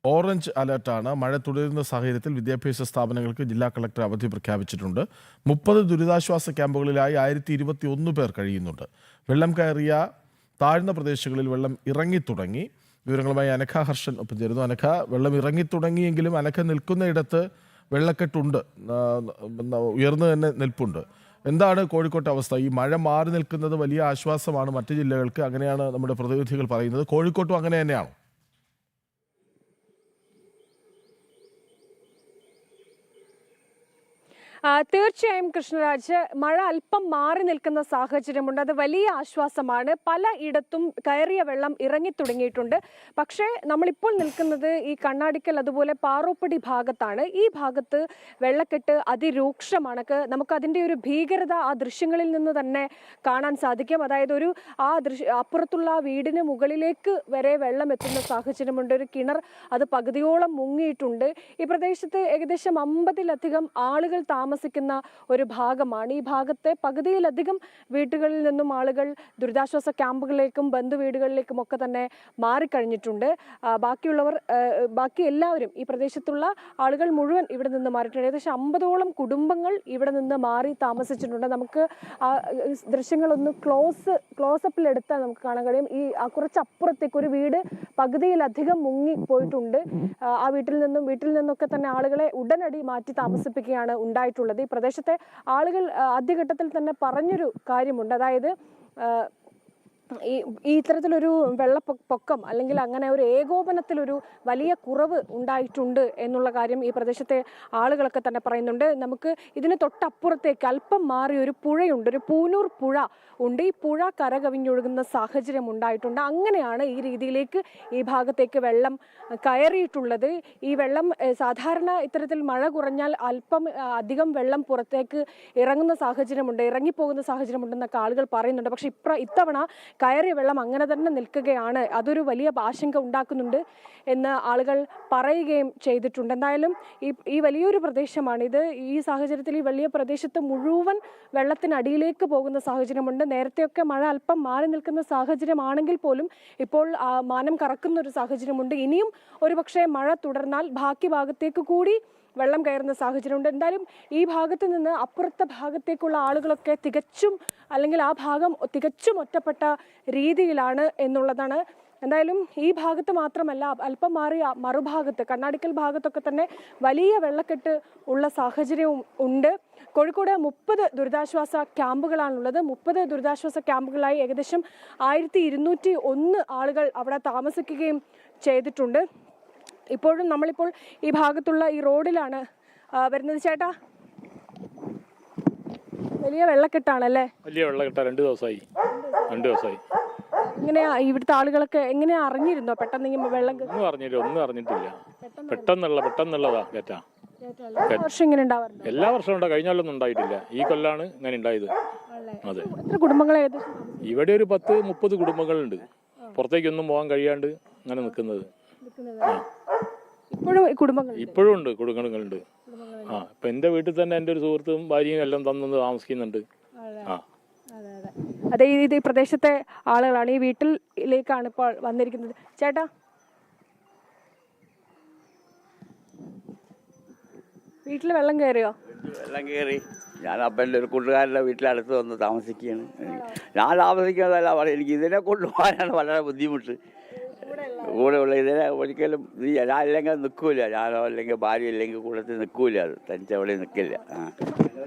Orange അലർട്ടാണ്. മഴ തുടരുന്ന സാഹചര്യത്തിൽ വിദ്യാഭ്യാസ സ്ഥാപനങ്ങൾക്ക് ജില്ലാ കളക്ടർ അവധി പ്രഖ്യാപിച്ചിട്ടുണ്ട്. 30 ദുരിതാശ്വാസ ക്യാമ്പുകളിലായി 1021 പേർ കഴിയുന്നുണ്ട്. വെള്ളം കയറിയ താഴ്ന്ന പ്രദേശങ്ങളിൽ വെള്ളം ഇറങ്ങിത്തുടങ്ങി. വിവരങ്ങളുമായി അനഘ ഹർഷൻ ഒപ്പം ചേരുന്നു. അനഘ, വെള്ളം ഇറങ്ങിത്തുടങ്ങിയെങ്കിലും അനഘ നിൽക്കുന്നയിടത്ത് വെള്ളക്കെട്ടുണ്ട്, ഉയർന്നു തന്നെ നിൽപ്പുണ്ട്. എന്താണ് കോഴിക്കോട്ടെ അവസ്ഥ? ഈ മഴ മാറി നിൽക്കുന്നത് വലിയ ആശ്വാസമാണ് മറ്റ് ജില്ലകൾക്ക്, അങ്ങനെയാണ് നമ്മുടെ പ്രതിനിധികൾ പറയുന്നത്. കോഴിക്കോട്ടും അങ്ങനെ തന്നെയാണോ? തീർച്ചയായും കൃഷ്ണരാജ്, മഴ അല്പം മാറി നിൽക്കുന്ന സാഹചര്യമുണ്ട്. അത് വലിയ ആശ്വാസമാണ്. പലയിടത്തും കയറിയ വെള്ളം ഇറങ്ങി തുടങ്ങിയിട്ടുണ്ട്. പക്ഷേ നമ്മളിപ്പോൾ നിൽക്കുന്നത് ഈ കണ്ണാടിക്കൽ അതുപോലെ പാറോപ്പടി ഭാഗത്താണ്. ഈ ഭാഗത്ത് വെള്ളക്കെട്ട് അതിരൂക്ഷമാണ്. നമുക്ക് അതിൻ്റെ ഒരു ഭീകരത ആ ദൃശ്യങ്ങളിൽ നിന്ന് തന്നെ കാണാൻ സാധിക്കും. അതായത് അപ്പുറത്തുള്ള വീടിന് മുകളിലേക്ക് വരെ വെള്ളം എത്തുന്ന സാഹചര്യമുണ്ട്. ഒരു കിണർ അത് പകുതിയോളം മുങ്ങിയിട്ടുണ്ട്. ഈ പ്രദേശത്ത് ഏകദേശം 50-ലധികം ആളുകൾ താമസിക്കുന്ന ഒരു ഭാഗമാണ്. ഈ ഭാഗത്തെ പകുതിയിലധികം വീടുകളിൽ നിന്നും ആളുകൾ ദുരിതാശ്വാസ ക്യാമ്പുകളിലേക്കും ബന്ധു വീടുകളിലേക്കും ഒക്കെ തന്നെ മാറിക്കഴിഞ്ഞിട്ടുണ്ട്. ബാക്കി എല്ലാവരും, ഈ പ്രദേശത്തുള്ള ആളുകൾ മുഴുവൻ ഇവിടെ നിന്ന് മാറിയിട്ടുണ്ട്. ഏകദേശം 50ഓളം കുടുംബങ്ങൾ ഇവിടെ നിന്ന് മാറി താമസിച്ചിട്ടുണ്ട്. നമുക്ക് ആ ദൃശ്യങ്ങളൊന്ന് ക്ലോസപ്പിൽ എടുത്താൽ നമുക്ക് കാണാൻ കഴിയും. ഈ കുറച്ചപ്പുറത്തേക്ക് ഒരു വീട് പകുതിയിലധികം മുങ്ങിപ്പോയിട്ടുണ്ട്. ആ വീട്ടിൽ നിന്നൊക്കെ തന്നെ ആളുകളെ ഉടനടി മാറ്റി താമസിപ്പിക്കുകയാണ് ഉണ്ടായിട്ടുള്ളത്. ഈ പ്രദേശത്തെ ആളുകൾ ആദ്യഘട്ടത്തിൽ തന്നെ പറഞ്ഞൊരു കാര്യമുണ്ട്. അതായത് ഈ ഇത്തരത്തിലൊരു വെള്ളപ്പൊക്കം അല്ലെങ്കിൽ അങ്ങനെ ഒരു ഏകോപനത്തിലൊരു വലിയ കുറവ് ഉണ്ടായിട്ടുണ്ട് എന്നുള്ള കാര്യം ഈ പ്രദേശത്തെ ആളുകളൊക്കെ തന്നെ പറയുന്നുണ്ട്. നമുക്ക് ഇതിന് തൊട്ടപ്പുറത്തേക്ക് അല്പം മാറി ഒരു പുഴയുണ്ട്, ഒരു പൂനൂർ പുഴ ഉണ്ട്. ഈ പുഴ കരകവിഞ്ഞൊഴുകുന്ന സാഹചര്യം ഉണ്ടായിട്ടുണ്ട്. അങ്ങനെയാണ് ഈ രീതിയിലേക്ക് ഈ ഭാഗത്തേക്ക് വെള്ളം കയറിയിട്ടുള്ളത്. ഈ വെള്ളം സാധാരണ ഇത്തരത്തിൽ മഴ കുറഞ്ഞാൽ അധികം വെള്ളം പുറത്തേക്ക് ഇറങ്ങുന്ന സാഹചര്യമുണ്ട്, ഇറങ്ങിപ്പോകുന്ന സാഹചര്യമുണ്ടെന്നൊക്കെ ആളുകൾ പറയുന്നുണ്ട്. പക്ഷെ ഇത്തവണ കയറിയ വെള്ളം അങ്ങനെ തന്നെ നിൽക്കുകയാണ്. അതൊരു വലിയ ആശങ്ക ഉണ്ടാക്കുന്നുണ്ട് എന്ന് ആളുകൾ പറയുകയും ചെയ്തിട്ടുണ്ട്. എന്തായാലും ഈ വലിയൊരു പ്രദേശമാണിത്. ഈ സാഹചര്യത്തിൽ ഈ വലിയ പ്രദേശത്ത് മുഴുവൻ വെള്ളത്തിനടിയിലേക്ക് പോകുന്ന സാഹചര്യമുണ്ട്. നേരത്തെയൊക്കെ മഴ അല്പം മാറി നിൽക്കുന്ന സാഹചര്യമാണെങ്കിൽ പോലും ഇപ്പോൾ മാനം കറക്കുന്ന ഒരു സാഹചര്യമുണ്ട്. ഇനിയും ഒരുപക്ഷെ മഴ തുടർന്നാൽ ബാക്കി ഭാഗത്തേക്ക് കൂടി വെള്ളം കയറുന്ന സാഹചര്യമുണ്ട്. എന്തായാലും ഈ ഭാഗത്ത് നിന്ന് അപ്പുറത്തെ ഭാഗത്തേക്കുള്ള ആളുകളൊക്കെ അല്ലെങ്കിൽ ആ ഭാഗം തികച്ചും ഒറ്റപ്പെട്ട രീതിയിലാണ് എന്നുള്ളതാണ്. എന്തായാലും ഈ ഭാഗത്ത് മാത്രമല്ല, അല്പം മാറിയ മറുഭാഗത്ത് കണ്ണാടിക്കൽ ഭാഗത്തൊക്കെ തന്നെ വലിയ വെള്ളക്കെട്ട് ഉള്ള സാഹചര്യവും ഉണ്ട്. കോഴിക്കോട് 30 ദുരിതാശ്വാസ ക്യാമ്പുകളാണുള്ളത്. 30 ദുരിതാശ്വാസ ക്യാമ്പുകളായി ഏകദേശം 1201 ആളുകൾ അവിടെ താമസിക്കുകയും ചെയ്തിട്ടുണ്ട്. നമ്മളിപ്പോൾ ഈ ഭാഗത്തുള്ള ഈ റോഡിലാണ് വരുന്നത്. ചേട്ടാ, വലിയ വെള്ളക്കെട്ടാണല്ലേ? വലിയ വെള്ളക്കെട്ടാ. 2 ദിവസമായി. ഇങ്ങനെയാ ഇവിടുത്തെ ആളുകളൊക്കെ എങ്ങനെയാ അറിഞ്ഞിരുന്നോ പെട്ടെന്ന് വെള്ളം? ഒന്നും അറിഞ്ഞിട്ടില്ല. പെട്ടെന്നുള്ളതാ കേറ്റാ. വർഷം ഇങ്ങനെ ഉണ്ടാവാറുണ്ട്? എല്ലാ വർഷവും ഉണ്ടാവും. കഴിഞ്ഞ കൊല്ലൊന്നും ഉണ്ടായിട്ടില്ല. ഈ കൊല്ലാണ് ഇങ്ങനെ ഉണ്ടായത്. അതെ. എത്ര കുടുംബങ്ങളെ? ഇവിടെ ഒരു 10-30 കുടുംബങ്ങളുണ്ട്. പുറത്തേക്കൊന്നും പോകാൻ കഴിയാണ്ട് അങ്ങനെ നിൽക്കുന്നത്. ഇപ്പോഴും ഉണ്ട് കുടുംബങ്ങളുണ്ട്. ഇപ്പൊ എന്റെ വീട്ടിൽ തന്നെ എന്റെ ഒരു സുഹൃത്തും ഭാര്യയും എല്ലാം തന്നു താമസിക്കുന്നുണ്ട്. അതെ, ഇത് ഈ പ്രദേശത്തെ ആളുകളാണ്. ഈ വീട്ടിലേക്കാണ് ഇപ്പോൾ വന്നിരിക്കുന്നത്. ചേട്ടാ, വീട്ടിൽ വെള്ളം കയറിയോ? വെള്ളം കയറി. ഞാൻ അപ്പം എൻ്റെ ഒരു കൂട്ടുകാരുടെ വീട്ടിലടുത്ത് വന്ന് താമസിക്കുകയാണ്. ഞാൻ താമസിക്കുന്നതല്ല പറയുക, എനിക്ക് ഇതിനെ കൊണ്ടുപോകാനാണ് വളരെ ബുദ്ധിമുട്ട്. കൂടെയുള്ള ഇതിനെ ഒരിക്കലും ഞാൻ അല്ലെങ്കിൽ നിൽക്കൂല. ഞാനോ അല്ലെങ്കിൽ ഭാര്യ ഇല്ലെങ്കിൽ കൂടത്തിൽ നിൽക്കൂല. അത് തനിച്ചവിടെ നിൽക്കില്ല.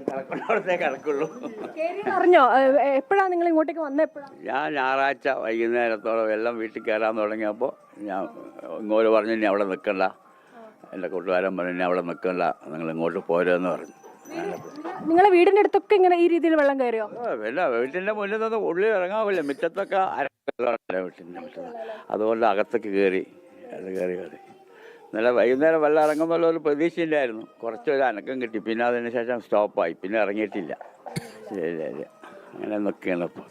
കിടക്കുന്നിടത്തേ കിടക്കുള്ളൂ. അറിഞ്ഞോ എപ്പോഴാണ് നിങ്ങൾ ഇങ്ങോട്ടേക്ക് വന്നത്? ഞാൻ ഞായറാഴ്ച വൈകുന്നേരത്തോളം വെള്ളം വീട്ടിൽ കയറാൻ തുടങ്ങിയപ്പോൾ ഞാൻ ഇങ്ങോട്ട് പറഞ്ഞു, ഇനി അവിടെ നിൽക്കണ്ട. എൻ്റെ കൂട്ടുകാരൻ പറഞ്ഞു, ഇനി അവിടെ നിൽക്കണ്ട, നിങ്ങൾ ഇങ്ങോട്ട് പോരുമെന്ന് പറഞ്ഞു. നിങ്ങളെ വീടിന്റെ അടുത്തൊക്കെ ഇങ്ങനെ ഈ രീതിയിൽ വെള്ളം കയറിയോ? വീട്ടിന്റെ മുന്നിൽ നിന്ന് ഉള്ളിൽ ഇറങ്ങാവില്ല. മുറ്റത്തൊക്കെ വീട്ടിന്റെ മുറ്റത്ത്. അതുകൊണ്ട് അകത്തൊക്കെ കയറി. ഇന്നലെ വൈകുന്നേരം വെള്ളം ഇറങ്ങുന്നുള്ള ഒരു പ്രതീക്ഷയില്ലായിരുന്നു. കുറച്ചൊരു അനക്കം കിട്ടി. പിന്നെ അതിന് ശേഷം സ്റ്റോപ്പായി. പിന്നെ ഇറങ്ങിയിട്ടില്ല. അങ്ങനെ നിൽക്കുകയാണ് ഇപ്പോൾ.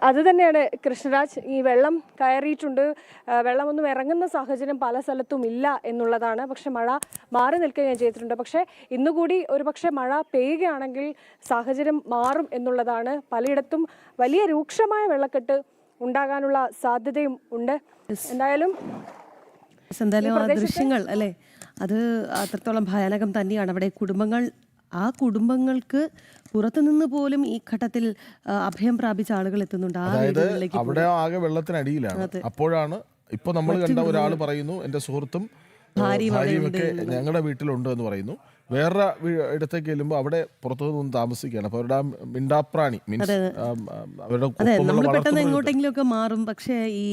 അത് തന്നെയാണ് കൃഷ്ണരാജ്. ഈ വെള്ളം കയറിയിട്ടുണ്ട്. വെള്ളമൊന്നും ഇറങ്ങുന്ന സാഹചര്യം പല സ്ഥലത്തും ഇല്ല എന്നുള്ളതാണ്. പക്ഷെ മഴ മാറി നിൽക്കുകയും ചെയ്തിട്ടുണ്ട്. പക്ഷേ ഇന്നുകൂടി ഒരു പക്ഷേ മഴ പെയ്യുകയാണെങ്കിൽ സാഹചര്യം മാറും എന്നുള്ളതാണ്. പലയിടത്തും വലിയ രൂക്ഷമായ വെള്ളക്കെട്ട് ഉണ്ടാകാനുള്ള സാധ്യതയും ഉണ്ട്. എന്തായാലും എന്തായാലും ആ ദൃശ്യങ്ങൾ അല്ലേ, അത് അത്രത്തോളം ഭയാനകം തന്നെയാണ്. അവിടെ കുടുംബങ്ങൾക്ക് പുറത്തുനിന്ന് പോലും ഈ ഘട്ടത്തിൽ അഭയം പ്രാപിച്ച ആളുകൾ എത്തുന്നുണ്ട്. ആ അതായത് വീടുകളിലേക്ക് അവിടെ ആകെ വെള്ളത്തിനടിയിലാണ്. അപ്പോഴാണ് ഇപ്പൊ നമ്മൾ കണ്ട ഒരാൾ പറയുന്നു, എന്റെ സുഹൃത്തും ഭാര്യയുമൊക്കെ ഞങ്ങളുടെ വീട്ടിലുണ്ട് എന്ന് പറയുന്നു. വേറെ ഇടത്തേക്ക് ചെല്ലുമ്പോൾ അവിടെ പുറത്തുനിന്ന് താമസിക്കുകയാണ്. അപ്പൊ അവരുടെ മിണ്ടാപ്രാണി മീൻസ് അവരുടെ നമ്മൾ പെട്ടെന്ന് എങ്ങോട്ടെങ്കിലും ഒക്കെ മാറും, പക്ഷേ ഈ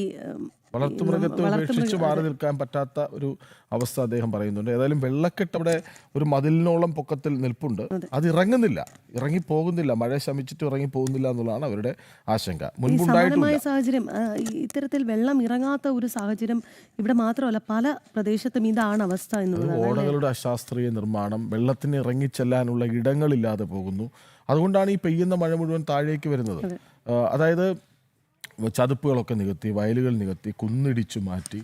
വളർത്തുമൃഗത്തെ ഉപേക്ഷിച്ച് മാറി നിൽക്കാൻ പറ്റാത്ത ഒരു അവസ്ഥ അദ്ദേഹം പറയുന്നുണ്ട്. ഏതായാലും വെള്ളക്കെട്ട് അവിടെ ഒരു മതിലിനോളം പൊക്കത്തിൽ നിൽപ്പുണ്ട്. അത് ഇറങ്ങുന്നില്ല, ഇറങ്ങി പോകുന്നില്ല, മഴ ശമിച്ചിട്ട് ഇറങ്ങി പോകുന്നില്ല എന്നുള്ളതാണ് അവരുടെ ആശങ്ക. സമാനമായ സാഹചര്യം, ഇത്തരത്തിൽ വെള്ളം ഇറങ്ങാത്ത ഒരു സാഹചര്യം ഇവിടെ മാത്രമല്ല പല പ്രദേശത്തും ഇതാണ് അവസ്ഥ എന്നുള്ളത്. ഓടകളുടെ അശാസ്ത്രീയ നിർമ്മാണം, വെള്ളത്തിന് ഇറങ്ങിച്ചെല്ലാനുള്ള ഇടങ്ങളില്ലാതെ പോകുന്നു. അതുകൊണ്ടാണ് ഈ പെയ്യുന്ന മഴ മുഴുവൻ താഴേക്ക് വരുന്നത്. അതായത് ചതുപ്പുകളൊക്കെ നികത്തി, വയലുകൾ നികത്തി, കുന്നിടിച്ചു മാറ്റി,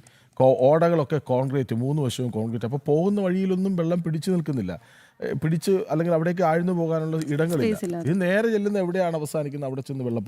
ഓടകളൊക്കെ കോൺക്രീറ്റ്, 3 വശവും കോൺക്രീറ്റ്. അപ്പോൾ പോകുന്ന വഴിയിലൊന്നും വെള്ളം പിടിച്ചു നിൽക്കുന്നില്ല, അല്ലെങ്കിൽ അവിടേക്ക് ആഴ്ന്നു പോകാനുള്ള ഇടങ്ങളില്ല. ഇത് നേരെ ചെല്ലുന്ന എവിടെയാണ് അവസാനിക്കുന്നത്, അവിടെ ചെന്ന് വെള്ളപ്പൊക്കം